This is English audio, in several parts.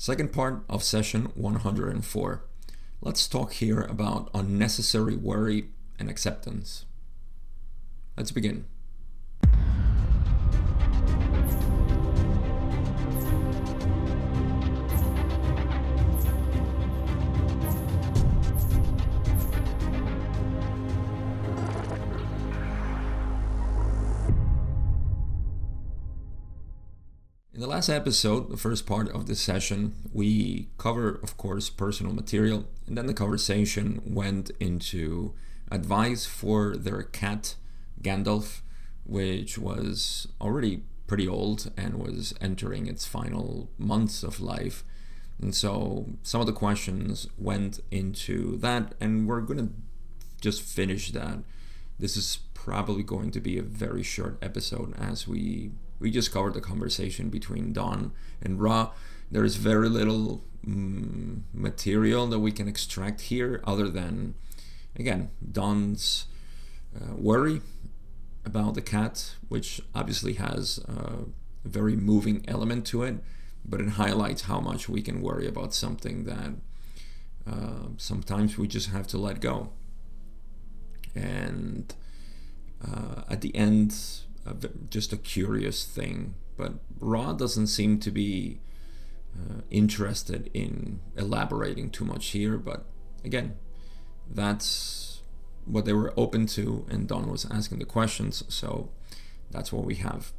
Second part of session 104. Let's talk here about unnecessary worry and acceptance. Let's begin. In the last episode, the first part of this session, we cover, of course, personal material, and then the conversation went into advice for their cat, Gandalf, which was already pretty old and was entering its final months of life. And so some of the questions went into that, and we're going to just finish that. This is probably going to be a very short episode as we just covered the conversation between Don and Ra. There's very little material that we can extract here other than, again, Don's worry about the cat, which obviously has a very moving element to it, but it highlights how much we can worry about something that sometimes we just have to let go. And at the end, just a curious thing, but Ra doesn't seem to be interested in elaborating too much here, but again, that's what they were open to, and Don was asking the questions, so that's what we have.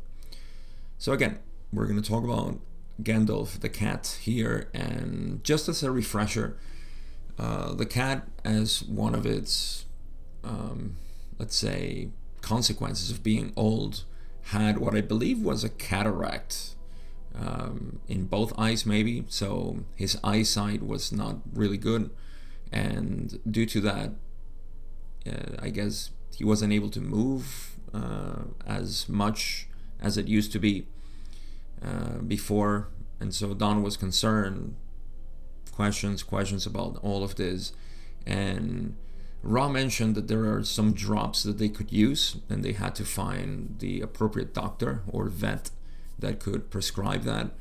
So again, we're going to talk about Gandalf the cat here, and just as a refresher, the cat, as one of its let's say consequences of being old, had what I believe was a cataract in both eyes, maybe, so his eyesight was not really good, and due to that, I guess he wasn't able to move as much as it used to be before, and so Don was concerned, questions about all of this, and Ra mentioned that there are some drops that they could use, and they had to find the appropriate doctor or vet that could prescribe that.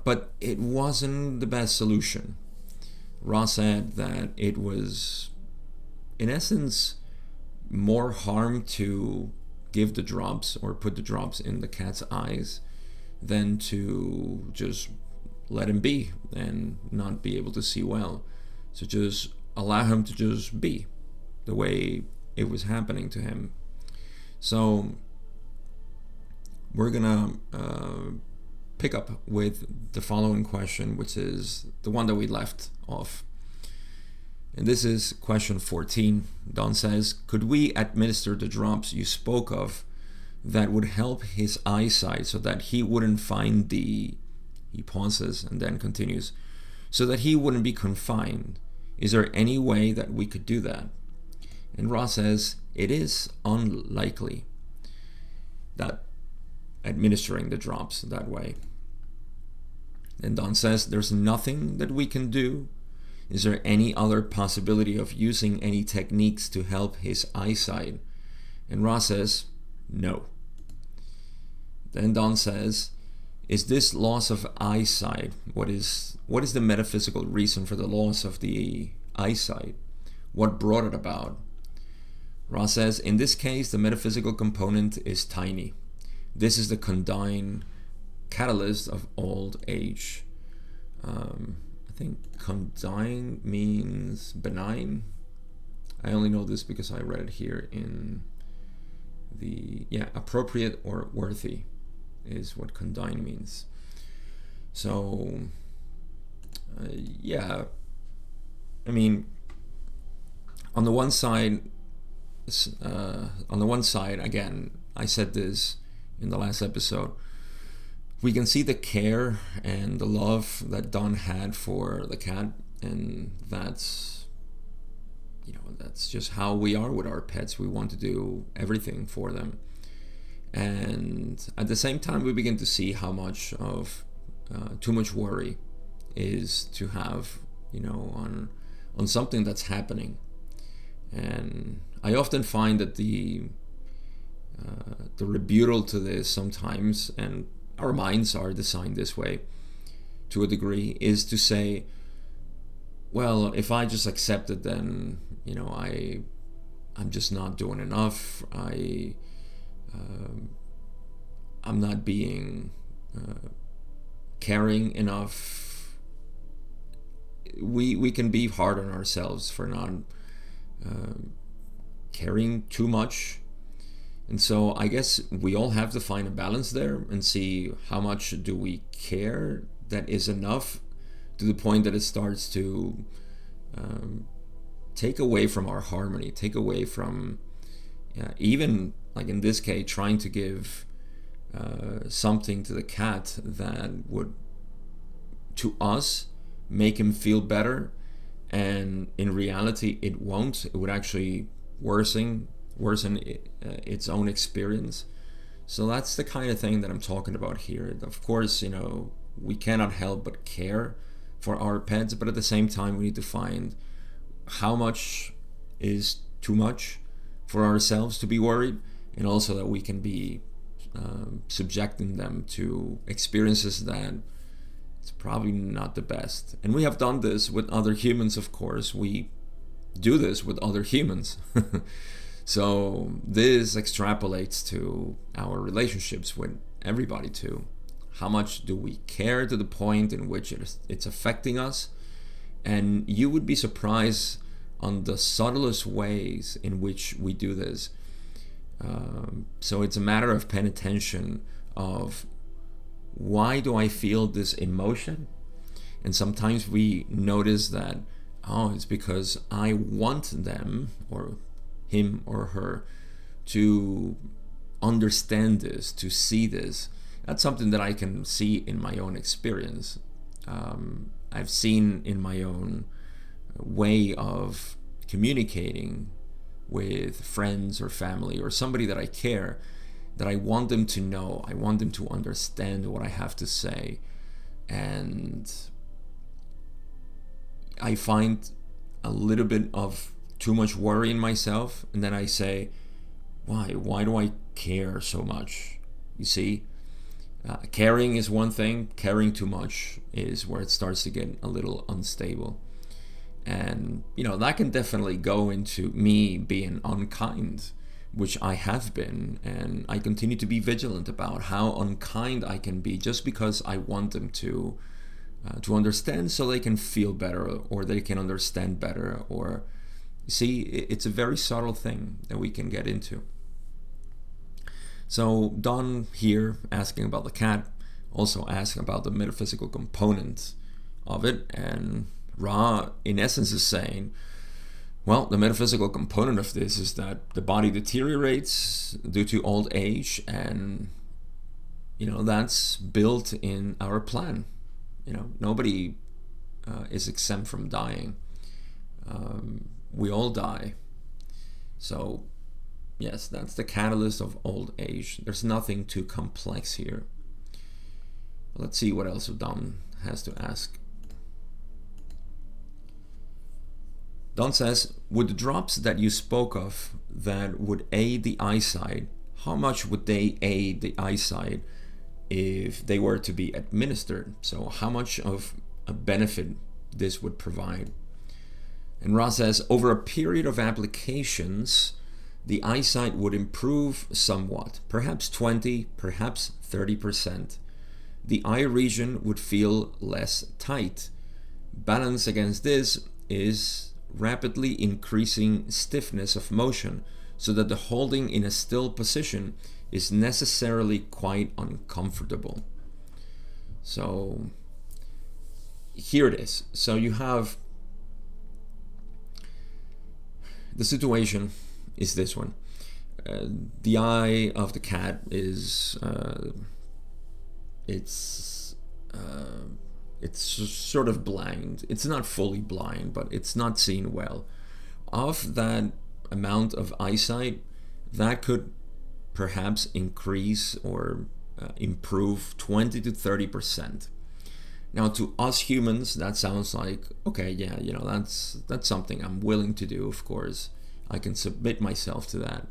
But it wasn't the best solution. Ra said that it was, in essence, more harm to give the drops or put the drops in the cat's eyes than to just let him be and not be able to see well. So just allow him to just be the way it was happening to him. So we're gonna pick up with the following question, which is the one that we left off. And this is question 14. Don says, could we administer the drops you spoke of that would help his eyesight so that he wouldn't find he pauses and then continues, so that he wouldn't be confined? Is there any way that we could do that? And Ra says, it is unlikely that administering the drops that way. And Don says, there's nothing that we can do. Is there any other possibility of using any techniques to help his eyesight? And Ra says, no. Then Don says, is this loss of eyesight, what is the metaphysical reason for the loss of the eyesight? What brought it about? Ra says, in this case, the metaphysical component is tiny. This is the condign catalyst of old age. I think condign means benign. I only know this because I read it here in the, appropriate or worthy is what condign means. So I mean, on the one side, again, I said this in the last episode, we can see the care and the love that Don had for the cat, and that's just how we are with our pets. We want to do everything for them. And at the same time, we begin to see how much of too much worry is to have, on something that's happening. And I often find that the rebuttal to this sometimes, and our minds are designed this way, to a degree, is to say, well, if I just accept it, then I'm just not doing enough. I'm not being caring enough. We can be hard on ourselves for not caring too much. And so I guess we all have to find a balance there and see how much do we care that is enough to the point that it starts to take away from our harmony, take away from even, like in this case, trying to give something to the cat that would, to us, make him feel better, and in reality it won't. It would actually worsen its own experience. So that's the kind of thing that I'm talking about here. Of course, we cannot help but care for our pets, but at the same time we need to find how much is too much for ourselves to be worried, and also that we can be subjecting them to experiences that it's probably not the best. And we have done this with other humans, of course. We do this with other humans. So this extrapolates to our relationships with everybody too. How much do we care to the point in which it's affecting us? And you would be surprised on the subtlest ways in which we do this. So it's a matter of paying attention of, why do I feel this emotion? And sometimes we notice that, it's because I want them, or him or her, to understand this, to see this. That's something that I can see in my own experience. I've seen in my own way of communicating with friends or family or somebody that I care, that I want them to know, I want them to understand what I have to say. And I find a little bit of too much worry in myself, and then I say, why do I care so much? You see, caring is one thing, caring too much is where it starts to get a little unstable. And that can definitely go into me being unkind, which I have been, and I continue to be vigilant about how unkind I can be, just because I want them to understand, so they can feel better, or they can understand better. Or, see, it's a very subtle thing that we can get into. So Don here, asking about the cat, also asking about the metaphysical component of it, and Ra in essence is saying, well, the metaphysical component of this is that the body deteriorates due to old age, and that's built in our plan. Nobody is exempt from dying. We all die. So yes, that's the catalyst of old age. There's nothing too complex here. Let's see what else Don has to ask. Don says, with the drops that you spoke of that would aid the eyesight, how much would they aid the eyesight if they were to be administered? So how much of a benefit this would provide? And Ra says, over a period of applications, the eyesight would improve somewhat, perhaps 20, perhaps 30%. The eye region would feel less tight. Balance against this is rapidly increasing stiffness of motion, so that the holding in a still position is necessarily quite uncomfortable. So here it is. So you have the situation is this one. The eye of the cat is it's sort of blind. It's not fully blind, but it's not seeing well. Of that amount of eyesight, that could perhaps increase or improve 20 to 30%. Now, to us humans, that sounds like, okay, yeah, that's something I'm willing to do. Of course, I can submit myself to that.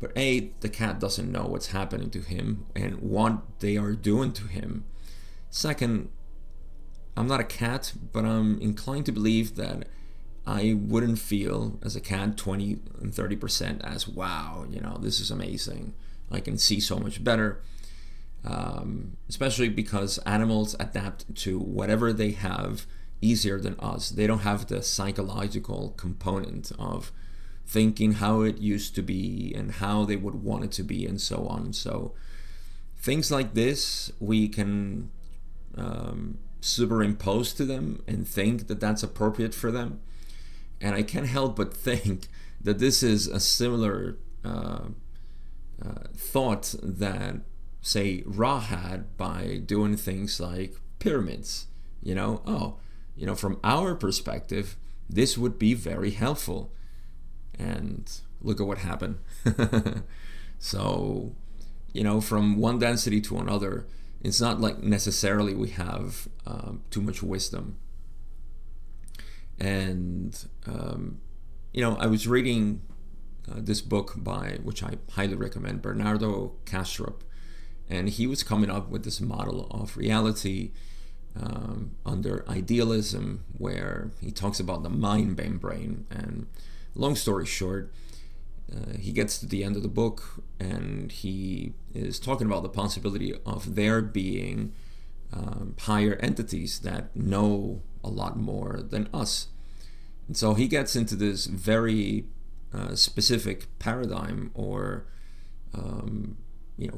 But A, the cat doesn't know what's happening to him and what they are doing to him. Second, I'm not a cat, but I'm inclined to believe that I wouldn't feel as a cat 20 and 30% as, wow, this is amazing. I can see so much better. Especially because animals adapt to whatever they have easier than us. They don't have the psychological component of thinking how it used to be and how they would want it to be and so on. So things like this we can superimpose to them and think that that's appropriate for them. And I can't help but think that this is a similar thought that, say, Ra had by doing things like pyramids. From our perspective, this would be very helpful. And look at what happened. So, from one density to another, it's not like necessarily we have too much wisdom. And, I was reading this book which I highly recommend, Bernardo Kastrup. And he was coming up with this model of reality under idealism, where he talks about the mind membrane. And long story short, he gets to the end of the book and he is talking about the possibility of there being higher entities that know a lot more than us. And so he gets into this very specific paradigm or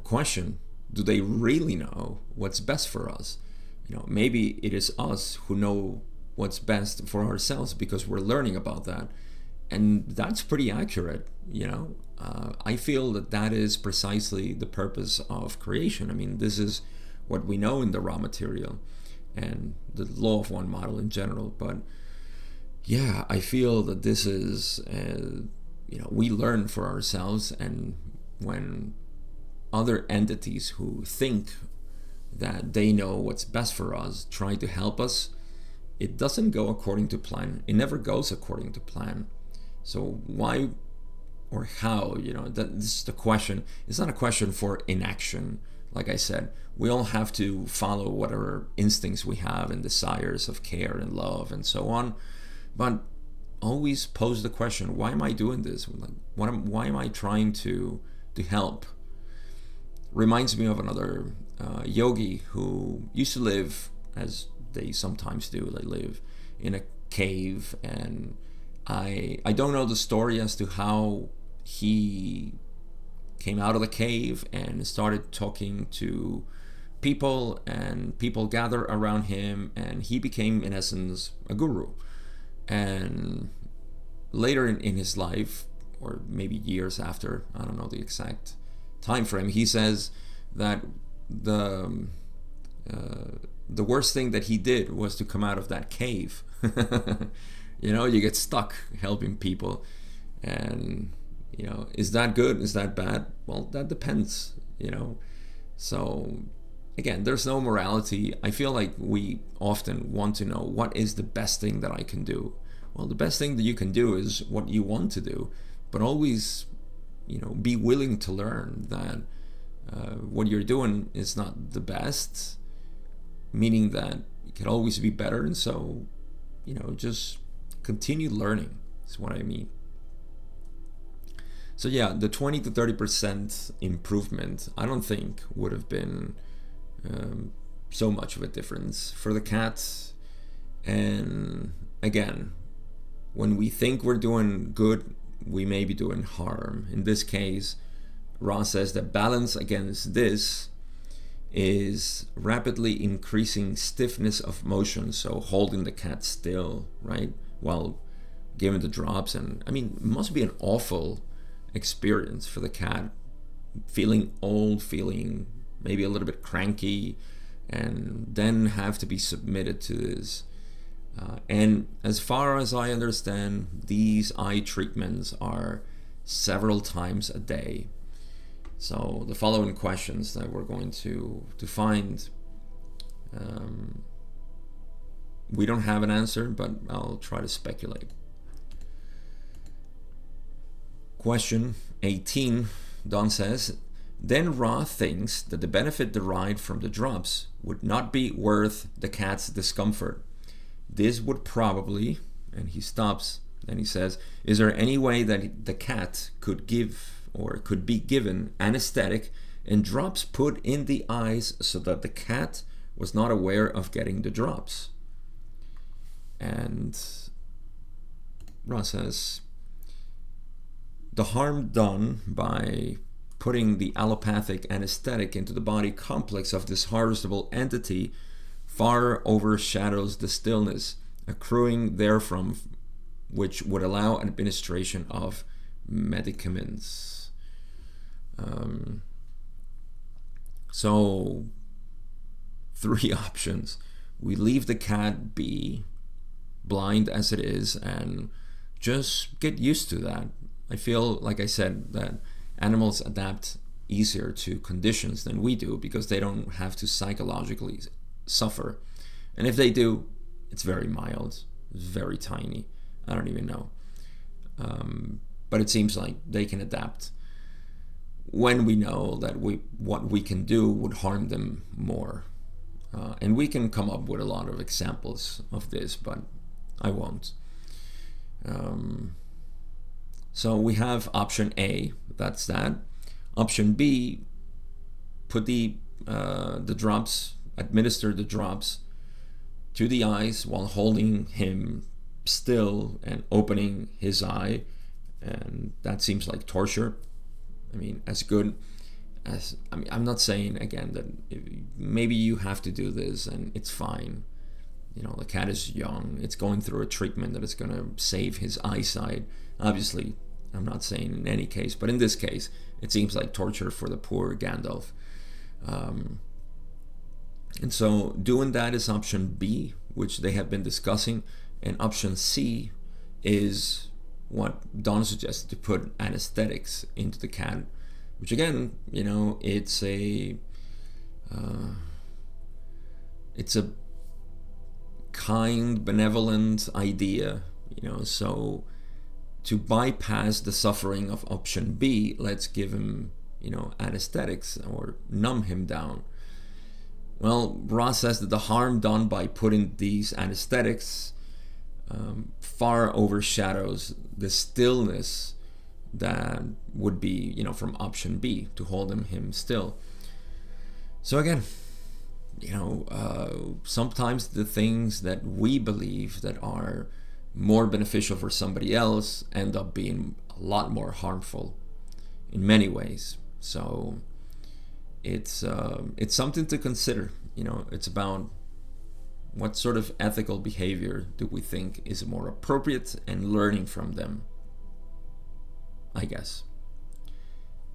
question. Do they really know what's best for us? Maybe it is us who know what's best for ourselves because we're learning about that. And that's pretty accurate. I feel that is precisely the purpose of creation. I mean, this is what we know in the raw material and the law of one model in general. But yeah, I feel that this is, we learn for ourselves. And when other entities who think that they know what's best for us try to help us, it doesn't go according to plan. It never goes according to plan. So why or how, this is the question. It's not a question for inaction. Like I said, we all have to follow whatever instincts we have and desires of care and love and so on. But always pose the question, why am I doing this? Why am I trying to help? Reminds me of another yogi who used to live, as they sometimes do, they live in a cave. And I don't know the story as to how he came out of the cave and started talking to people, and people gather around him, and he became, in essence, a guru. And later in his life, or maybe years after, I don't know the exact time frame, he says that the worst thing that he did was to come out of that cave. You get stuck helping people, and is that good? Is that bad? Well, that depends. So again, there's no morality. I feel like we often want to know, what is the best thing that I can do? Well, the best thing that you can do is what you want to do, but always be willing to learn that what you're doing is not the best, meaning that it can always be better. And so just continue learning is what I mean. So yeah, the 20 to 30% improvement I don't think would have been so much of a difference for the cats. And again, when we think we're doing good, we may be doing harm. In this case, Ra says that balance against this is rapidly increasing stiffness of motion, so holding the cat still, right, while giving the drops. And I mean, it must be an awful experience for the cat, feeling old, feeling maybe a little bit cranky, and then have to be submitted to this. And as far as I understand, these eye treatments are several times a day. So the following questions that we're going to find, we don't have an answer, but I'll try to speculate. Question 18, Don says, Then Ra thinks that the benefit derived from the drops would not be worth the cat's discomfort. This would probably, and he stops, then he says, is there any way that the cat could give or could be given anesthetic and drops put in the eyes so that the cat was not aware of getting the drops? And Ra says, the harm done by putting the allopathic anesthetic into the body complex of this harvestable entity far overshadows the stillness accruing therefrom, which would allow administration of medicaments. So, 3 options. We leave the cat be, blind as it is, and just get used to that. I feel, like I said, that animals adapt easier to conditions than we do because they don't have to psychologically suffer. And if they do, it's very mild, it's very tiny. I don't even know. But it seems like they can adapt when we know that what we can do would harm them more. And we can come up with a lot of examples of this, but I won't. So we have option A, that's that. Option B, put the drops, administer the drops to the eyes while holding him still and opening his eye, and that seems like torture. I mean, as good as, I mean, I'm not saying again that maybe you have to do this and it's fine. You know, the cat is young, it's going through a treatment that is going to save his eyesight. Obviously, I'm not saying in any case, but in this case, it seems like torture for the poor Gandalf. And so doing that is option B, which they have been discussing, and option C is what Don suggested, to put anesthetics into the cat, which again, you know, it's a kind, benevolent idea, you know. So to bypass the suffering of option B, let's give him, you know, anesthetics or numb him down. Well, Ross says that the harm done by putting these anesthetics far overshadows the stillness that would be, you know, from option B, to hold him still. So again, you know, sometimes the things that we believe that are more beneficial for somebody else end up being a lot more harmful in many ways. So it's something to consider. You know, it's about what sort of ethical behavior do we think is more appropriate, and learning from them, I guess.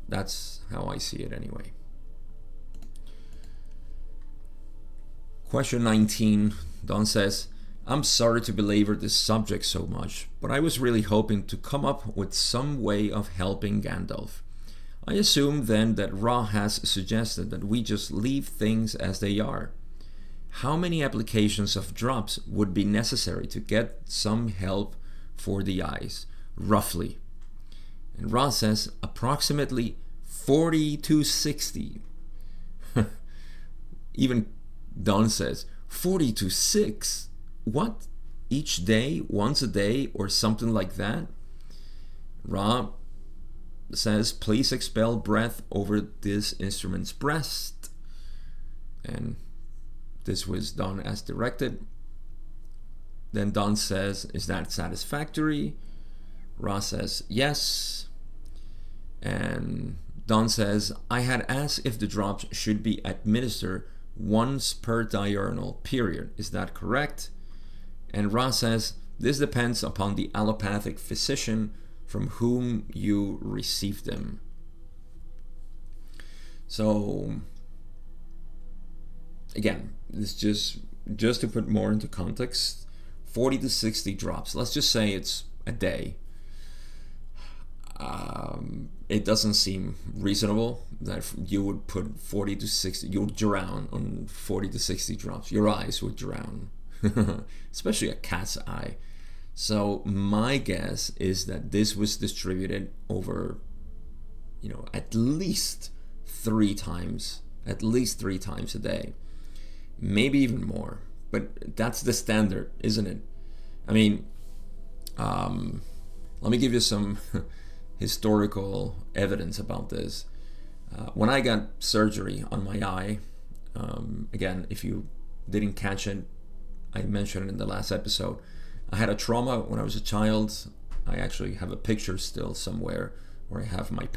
That's how I see it anyway. Question 19, Don says, I'm sorry to belabor this subject so much, but I was really hoping to come up with some way of helping Gandalf. I assume then that Ra has suggested that we just leave things as they are. How many applications of drops would be necessary to get some help for the eyes, roughly? And Ra says approximately 40 to 60. Even Don says 40 to 6. What? Each day, once a day, or something like that? Ra says, please expel breath over this instrument's breast. And this was done as directed. Then Don says, is that satisfactory? Ra says, yes. And Don says, I had asked if the drops should be administered once per diurnal period. Is that correct? And Ra says, this depends upon the allopathic physician from whom you receive them. So, again, this just to put more into context, 40 to 60 drops. Let's just say it's a day. It doesn't seem reasonable that you would put 40 to 60, you would drown on 40 to 60 drops. Your eyes would drown, especially a cat's eye. So my guess is that this was distributed over, you know, at least at least 3 times a day, maybe even more. But that's the standard, isn't it? I mean, let me give you some historical evidence about this. When I got surgery on my eye, again, if you didn't catch it, I mentioned it in the last episode. I had a trauma when I was a child. I actually have a picture still somewhere where I have my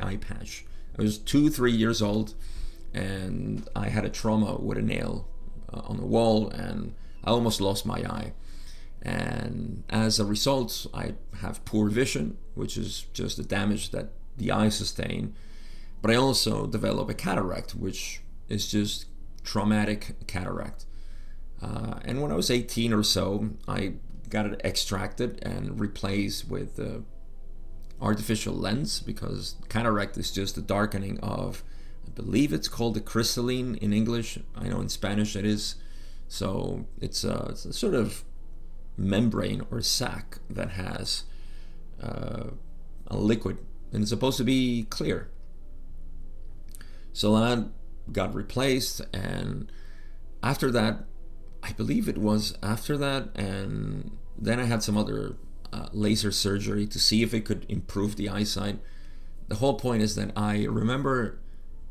eye patch. I was 3 years old, and I had a trauma with a nail on the wall, and I almost lost my eye. And as a result, I have poor vision, which is just the damage that the eye sustained. But I also developed a cataract, which is just traumatic cataract. And when I was 18 or so, I got it extracted and replaced with artificial lens, because cataract is just the darkening of, I believe it's called the crystalline in English. I know in Spanish it is. So it's a sort of membrane or sac that has a liquid, and it's supposed to be clear. So that got replaced, and after that, I believe it was after that, and then I had some other laser surgery to see if it could improve the eyesight. The whole point is that I remember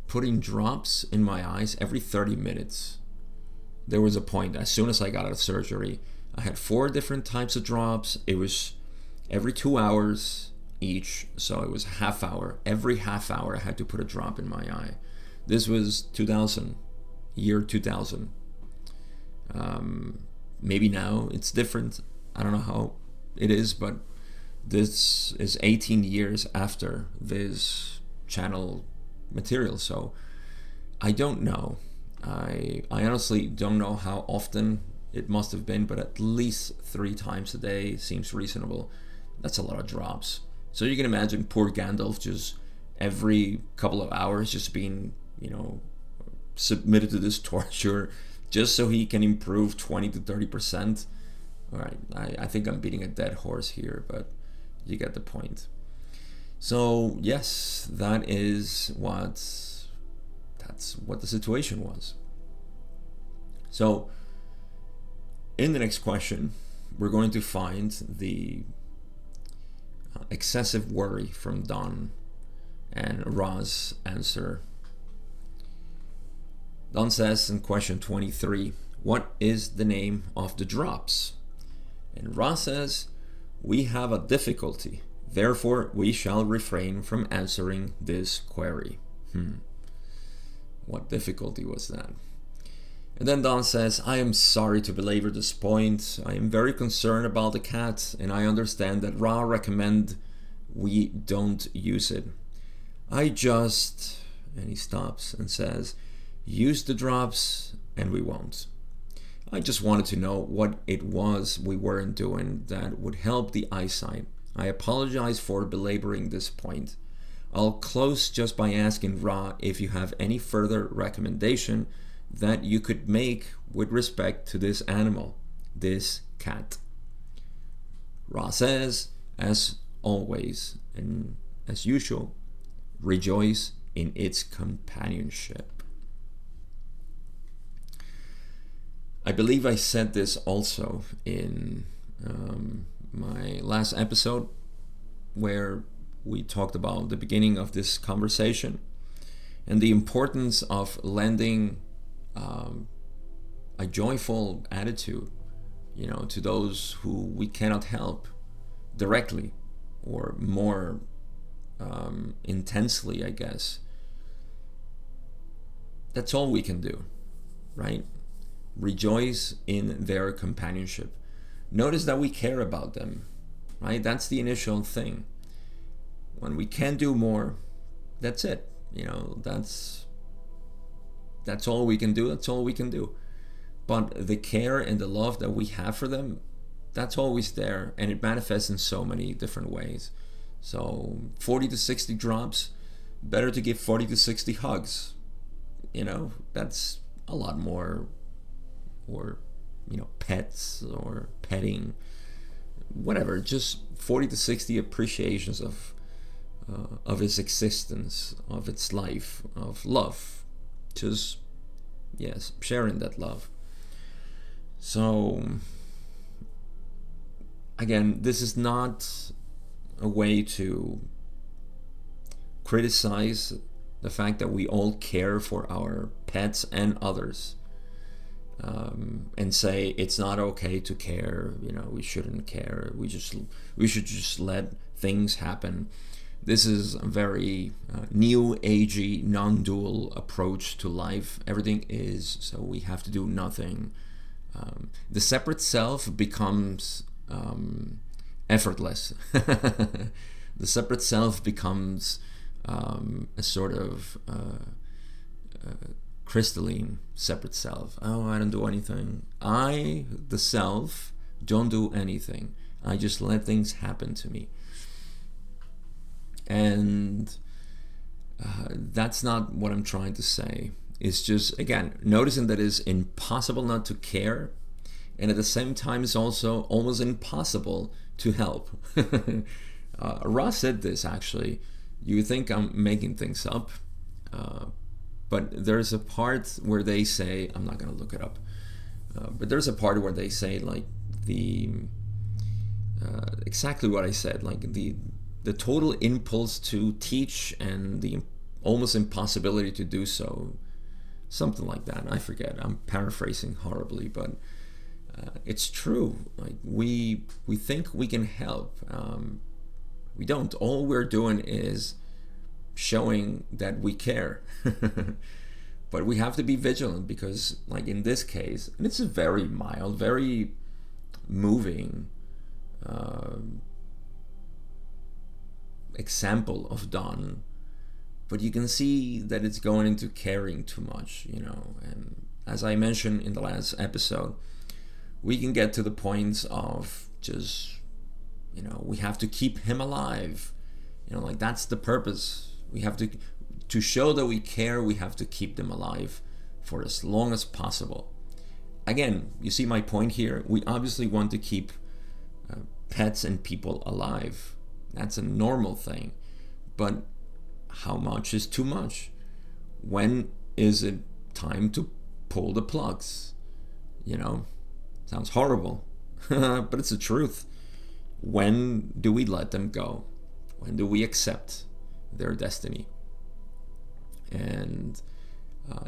putting drops in my eyes every 30 minutes. There was a point, as soon as I got out of surgery, I had 4 different types of drops. It was every 2 hours each, so it was a half hour. Every half hour I had to put a drop in my eye. This was 2000, year 2000. Maybe now it's different. I don't know how it is, but this is 18 years after this channel material, so I don't know. I honestly don't know how often it must have been, but at least 3 times a day seems reasonable. That's a lot of drops. So you can imagine poor Gandalf just every couple of hours just being, submitted to this torture just so he can improve 20 to 30%. All right, I think I'm beating a dead horse here, but you get the point. So yes, that's what the situation was. So in the next question, we're going to find the excessive worry from Don and Ra's answer. Don says in question 23, what is the name of the drops? And Ra says, we have a difficulty, therefore we shall refrain from answering this query. What difficulty was that? And then Don says, I am sorry to belabor this point. I am very concerned about the cat, and I understand that Ra recommend we don't use it. And he stops and says, use the drops and we won't. I just wanted to know what it was we weren't doing that would help the eyesight. I apologize for belaboring this point. I'll close just by asking Ra if you have any further recommendation that you could make with respect to this animal, this cat. Ra says, as always and as usual, rejoice in its companionship. I believe I said this also in my last episode, where we talked about the beginning of this conversation and the importance of lending a joyful attitude, to those who we cannot help directly or more intensely, I guess. That's all we can do, right? Rejoice in their companionship. Notice that we care about them, right? That's the initial thing. When we can do more, that's it. That's all we can do. That's all we can do. But the care and the love that we have for them, that's always there, and it manifests in so many different ways. So 40 to 60 drops, better to give 40 to 60 hugs. That's a lot more. Or pets or petting, whatever, just 40 to 60 appreciations of of its existence, of its life, of love. Just, yes, sharing that love. So, again, this is not a way to criticize the fact that we all care for our pets and others, and say it's not okay to care. We shouldn't care. We should just let things happen. This is a very new agey, non-dual approach to life. Everything is, so we have to do nothing. The separate self becomes effortless. The separate self becomes a sort of crystalline separate self. Oh, I don't do anything. I, the self, don't do anything. I just let things happen to me. And that's not what I'm trying to say. It's just, again, noticing that it's impossible not to care, and at the same time it's also almost impossible to help. Ross said this, actually. You think I'm making things up, but there's a part where they say, I'm not going to look it up, but there's a part where they say, like, exactly what I said, like the total impulse to teach and the almost impossibility to do so, something like that. I forget. I'm paraphrasing horribly, but it's true. Like, we think we can help. We don't. All we're doing is showing that we care. But we have to be vigilant, because, like in this case, and it's a very mild, very moving example of Don, but you can see that it's going into caring too much, and as I mentioned in the last episode, we can get to the points of just, we have to keep him alive, like that's the purpose. We have to show that we care, we have to keep them alive for as long as possible. Again, you see my point here. We obviously want to keep pets and people alive. That's a normal thing. But how much is too much? When is it time to pull the plugs? Sounds horrible, but it's the truth. When do we let them go? When do we accept their destiny? And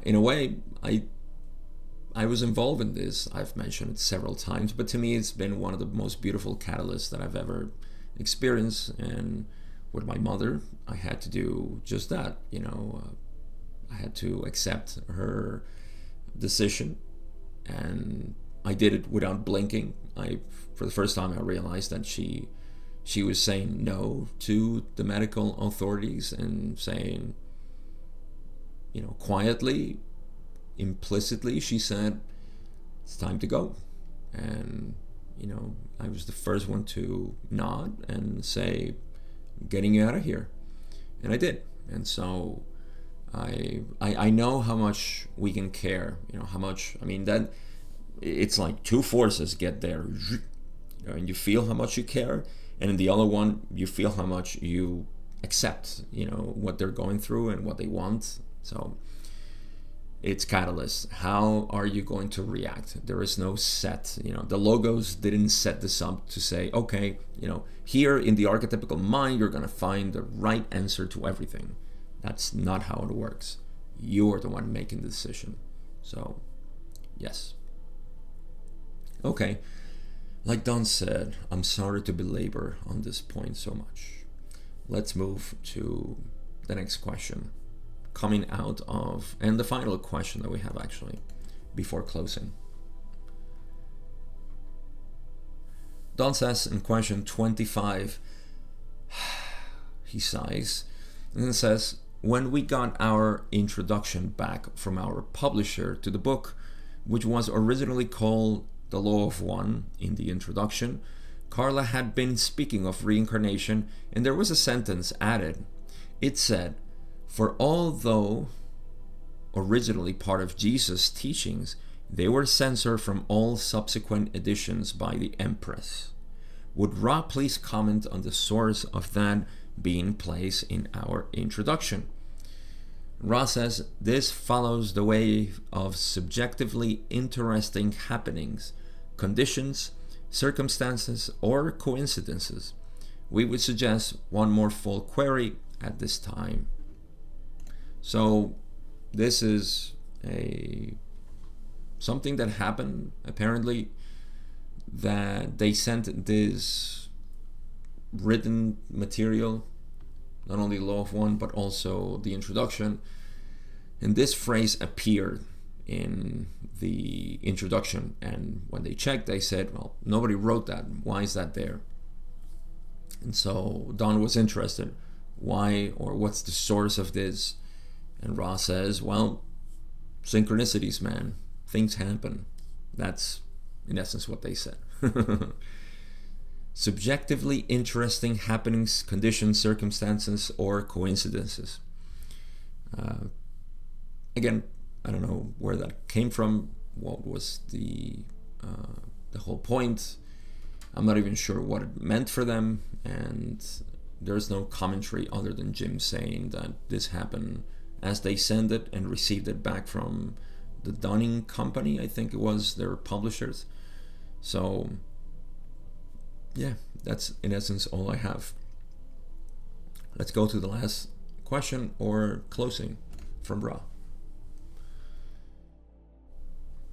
in a way, I was involved in this. I've mentioned it several times, but to me it's been one of the most beautiful catalysts that I've ever experienced. And with my mother, I had to do just that. I had to accept her decision, and I did it without blinking. For the first time, I realized that she was saying no to the medical authorities and saying, quietly, implicitly, she said, it's time to go. And, I was the first one to nod and say, I'm getting you out of here. And I did. And so I know how much we can care, how much, that it's like two forces get there, and you feel how much you care, and in the other one, you feel how much you accept, what they're going through and what they want. So it's catalyst. How are you going to react? There is no set, the logos didn't set this up to say, okay, here in the archetypical mind, you're going to find the right answer to everything. That's not how it works. You're the one making the decision. So, yes. Okay. Like Don said, I'm sorry to belabor on this point so much. Let's move to the next question. Coming out of, and the final question that we have actually, before closing. Don says in question 25, he sighs, and then says, when we got our introduction back from our publisher to the book, which was originally called The Law of One in the introduction, Carla had been speaking of reincarnation, and there was a sentence added. It said, for although originally part of Jesus' teachings, they were censored from all subsequent editions by the Empress. Would Ra please comment on the source of that being placed in our introduction. Ra says, this follows the way of subjectively interesting happenings, conditions, circumstances, or coincidences. We would suggest one more full query at this time. So this is something that happened, apparently, that they sent this written material, not only Law of One, but also the introduction. And this phrase appeared in the introduction. And when they checked, they said, well, nobody wrote that. Why is that there? And so Don was interested. Why, or what's the source of this? And Ra says, well, synchronicities, man. Things happen. That's, in essence, what they said. Subjectively interesting happenings, conditions, circumstances, or coincidences. Again, I don't know where that came from. What was the whole point? I'm not even sure what it meant for them, and there's no commentary other than Jim saying that this happened as they sent it and received it back from the Dunning Company, I think it was, their publishers. So yeah, that's in essence all I have. Let's go to the last question or closing from Ra.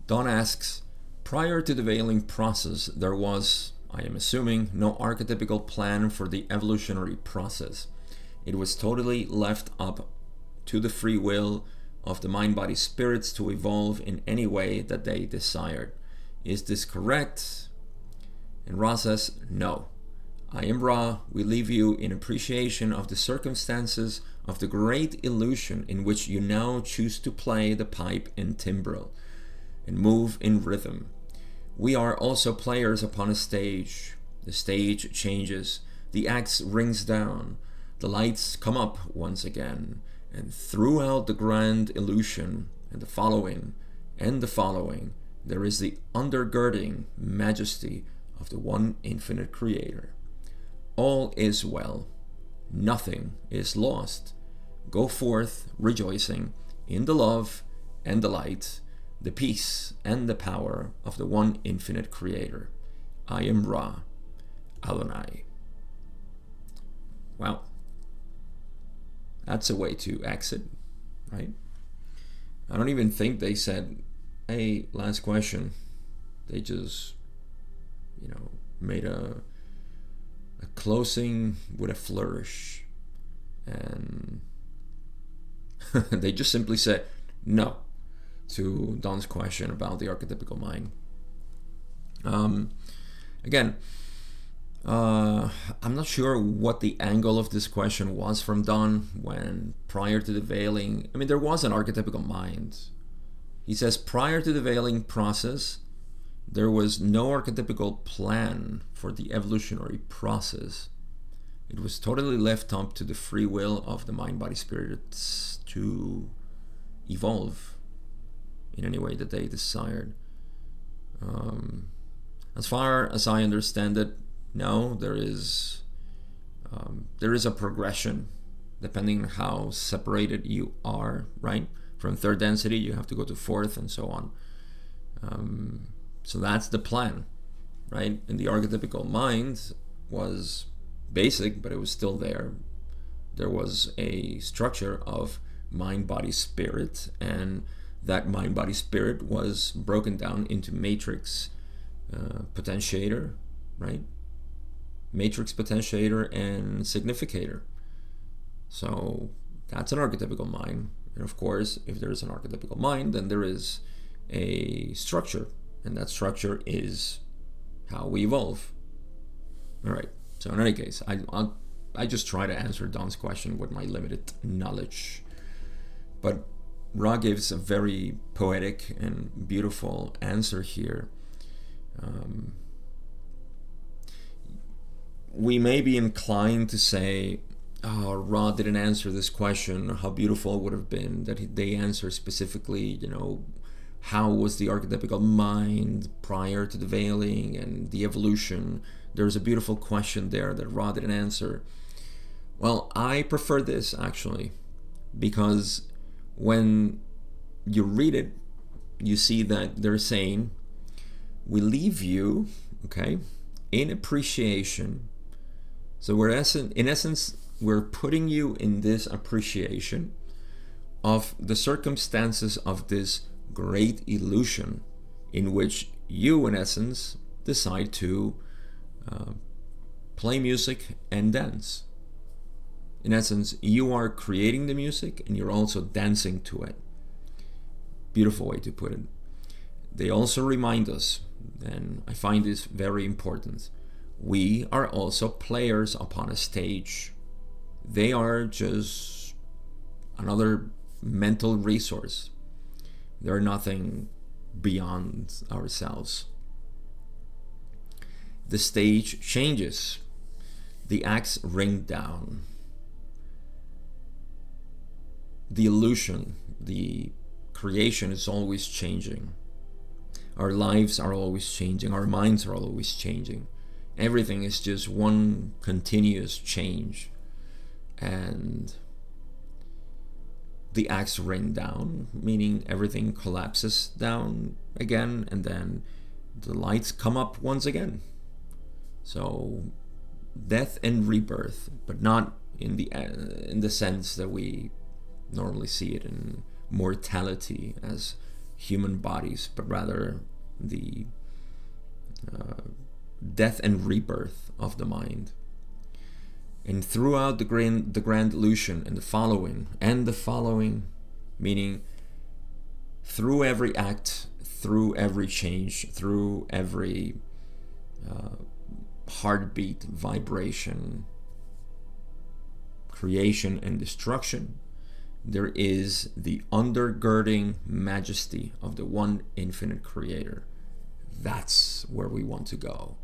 Don asks, prior to the veiling process, there was, I am assuming, no archetypical plan for the evolutionary process. It was totally left up to the free will of the mind-body spirits to evolve in any way that they desired. Is this correct? And Ra says, no. I am Ra. We leave you in appreciation of the circumstances of the great illusion in which you now choose to play the pipe and timbrel and move in rhythm. We are also players upon a stage. The stage changes. The axe rings down. The lights come up once again. And throughout the grand illusion and the following, there is the undergirding majesty of the one infinite creator. All is well. Nothing is lost. Go forth rejoicing in the love and the light, the peace and the power of the one infinite creator. I am Ra, Adonai. Wow. That's a way to exit, right? I don't even think they said, hey, last question. They just, made a closing with a flourish. And they just simply said no to Don's question about the archetypical mind. Again, I'm not sure what the angle of this question was from Don when prior to the veiling, there was an archetypical mind. He says prior to the veiling process, there was no archetypical plan for the evolutionary process. It was totally left up to the free will of the mind-body spirits to evolve in any way that they desired. As far as I understand it, no, there is a progression depending on how separated you are, right? From third density, you have to go to fourth and so on. So that's the plan, right? And the archetypical mind was basic, but it was still there. There was a structure of mind, body, spirit, and that mind, body, spirit was broken down into matrix, potentiator, right? Matrix, potentiator, and significator. So that's an archetypical mind. And of course, if there is an archetypical mind, then there is a structure, and that structure is how we evolve. All right. So in any case, I just try to answer Don's question with my limited knowledge. But Ra gives a very poetic and beautiful answer here. We may be inclined to say, oh, Ra didn't answer this question. How beautiful it would have been that they answer specifically, how was the archetypical mind prior to the veiling and the evolution. There's a beautiful question there that Ra didn't answer. Well, I prefer this actually, because when you read it, you see that they're saying, we leave you, okay, in appreciation. So in essence, we're putting you in this appreciation of the circumstances of this great illusion in which you, in essence, decide to play music and dance. In essence, you are creating the music and you're also dancing to it. Beautiful way to put it. They also remind us, and I find this very important, we are also players upon a stage. They are just another mental resource. They're nothing beyond ourselves. The stage changes. The acts ring down. The illusion, the creation is always changing. Our lives are always changing. Our minds are always changing. Everything is just one continuous change. And the acts ring down, meaning everything collapses down again, and then the lights come up once again. So death and rebirth, but not in the sense that we normally see it in mortality as human bodies, but rather the death and rebirth of the mind. And throughout the grand illusion and the following, meaning through every act, through every change, through every heartbeat, vibration, creation and destruction, there is the undergirding majesty of the one infinite creator. That's where we want to go.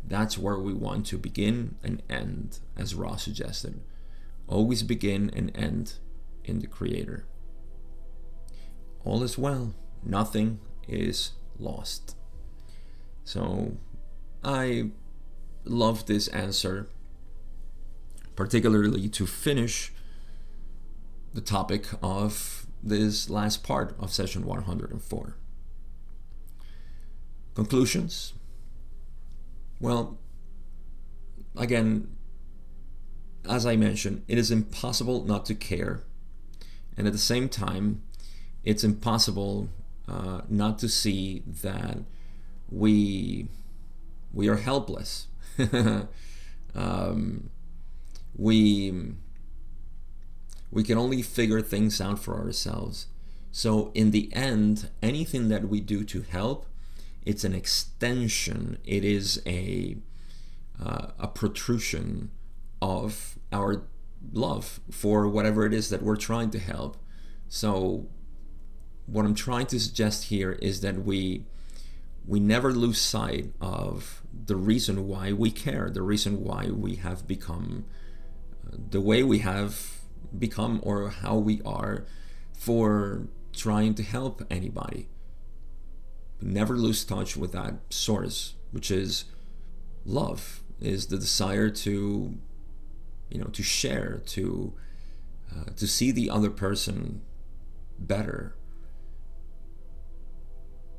That's where we want to begin and end, as Ra suggested. Always begin and end in the creator. All is well. Nothing is lost. So I love this answer, particularly to finish the topic of this last part of session 104. Conclusions? Well, again, as I mentioned, it is impossible not to care. And at the same time, it's impossible not to see that we are helpless. We can only figure things out for ourselves. So in the end, anything that we do to help, it's an extension. It is a protrusion of our love for whatever it is that we're trying to help. So what I'm trying to suggest here is that we never lose sight of the reason why we care, the reason why we have become the way we have become, or how we are for trying to help anybody. Never lose touch with that source, which is love, is the desire to share, to see the other person better,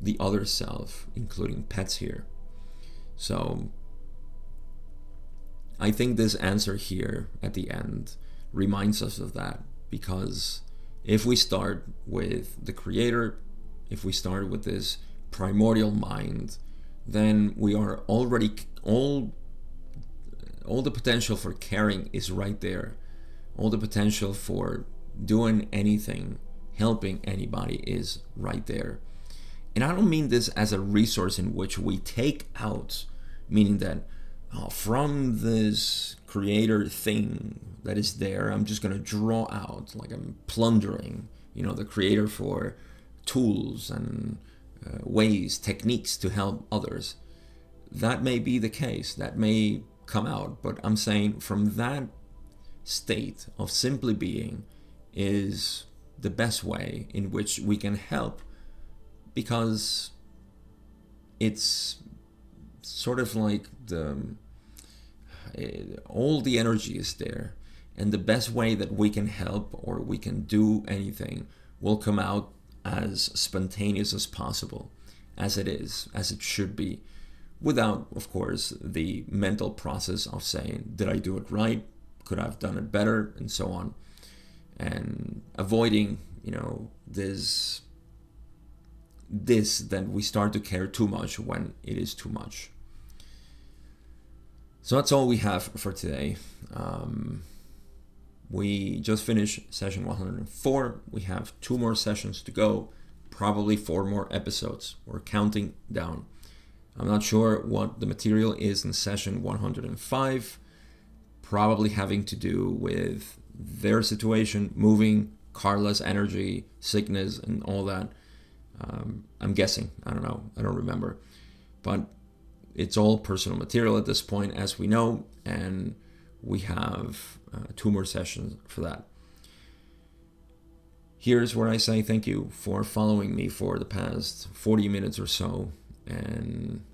the other self, including pets here. So I think this answer here at the end reminds us of that, because if we start with the creator, if we start with this primordial mind, then we are already all the potential for caring is right there. All the potential for doing anything, helping anybody is right there. And I don't mean this as a resource in which we take out, meaning that from this creator thing that is there, I'm just going to draw out, like I'm plundering, the creator for tools and ways, techniques to help others. That may be the case, that may come out, but I'm saying from that state of simply being is the best way in which we can help, because it's sort of like all the energy is there, And the best way that we can help or we can do anything will come out as spontaneous as possible, as it is, as it should be, without, of course, the mental process of saying, did I do it right? Could I have done it better? And so on. And avoiding, this that we start to care too much when it is too much. So that's all we have for today. We just finished session 104. We have 2 more sessions to go, probably 4 more episodes. We're counting down. I'm not sure what the material is in session 105, probably having to do with their situation, moving, Carla's energy, sickness, and all that. I'm guessing. I don't know. I don't remember. But it's all personal material at this point, as we know, and we have 2 more sessions for that. Here's where I say thank you for following me for the past 40 minutes or so, and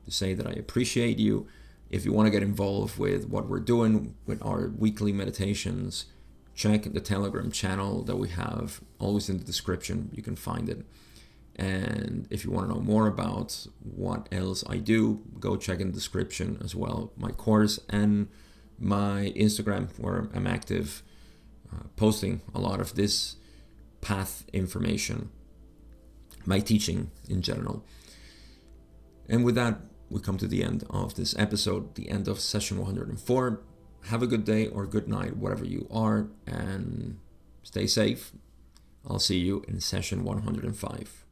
to say that I appreciate you. If you want to get involved with what we're doing with our weekly meditations, check the Telegram channel that we have, always in the description. You can find it. And if you want to know more about what else I do, go check in the description as well, my course and my Instagram, where I'm active, posting a lot of this path information, my teaching in general. And with that, we come to the end of this episode, the end of session 104. Have a good day or good night, whatever you are, and stay safe. I'll see you in session 105.